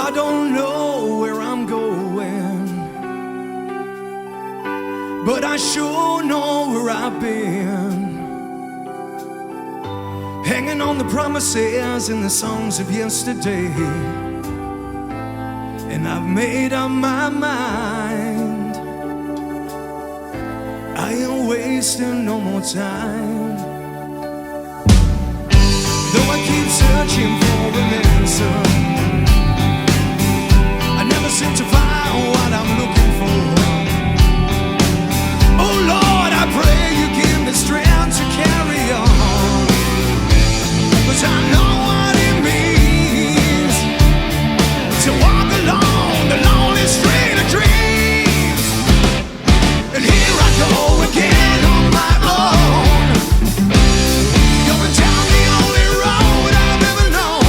I don't know where I'm going, but I sure know where I've been. Hanging on the promises and the songs of yesterday, and I've made up my mind. I ain't wasting no more time. Though I keep searching for an answer, I never seem to find what I'm looking for. Oh Lord, I pray you give me strength to carry on, 'cause I know what it means to walk along the lonely street of dreams. And here I go again on my own, going down the only road I've ever known.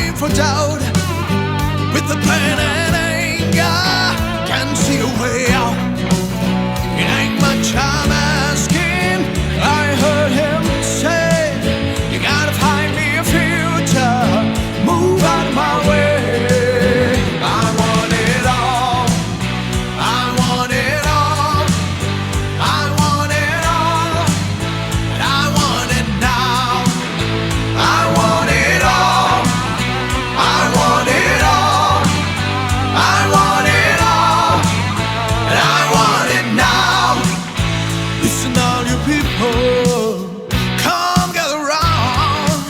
time for doubt. With the pain and anger, can't see a way out. It ain't much I'm asking. I heard him say, you gotta find me a future. Move out of my way. I want it all. I want it all. I want it all. And I want it now. I want it all. I want it all. I want it all. And I want it now. Listen, all you people, come gather round.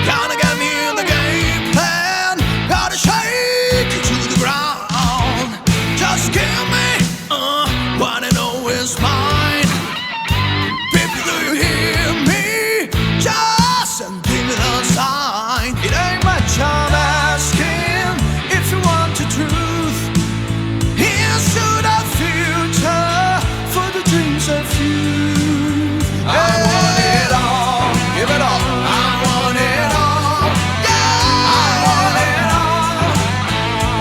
Gonna get me in the game plan. Gotta shake you to the ground. Just give me what I know is mine. People, do you hear me? Just give me the sign. It ain't much I'm asking. If you want the truth, here's to the future for the dreams of youth. I want it all. Give it all. I want it all. Yeah. I want it all.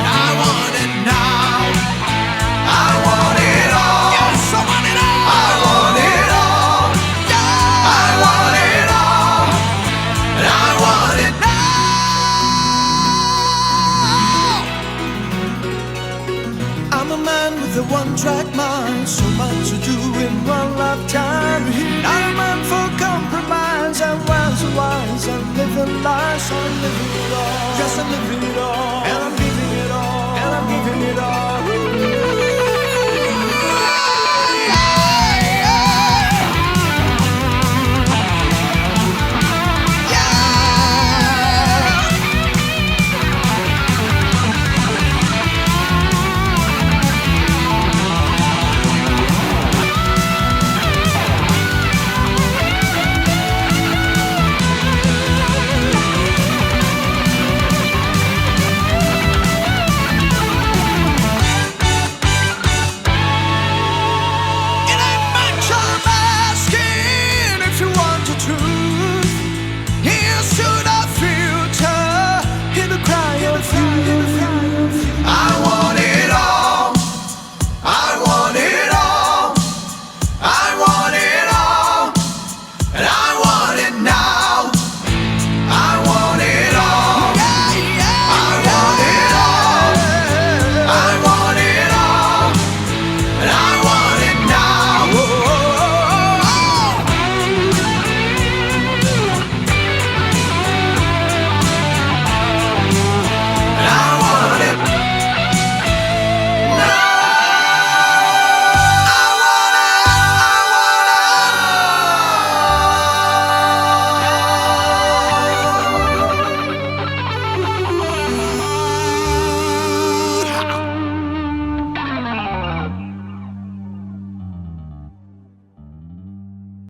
I want it now. I want it all. Yes, I want it all. I want it all. Yeah. I want it all. And I want it now. I'm a man with a one-track mind, so much to do in one lifetime. Not a man for compromise, and wise and wise, and living lies, I'm living it all. Yes, I'm living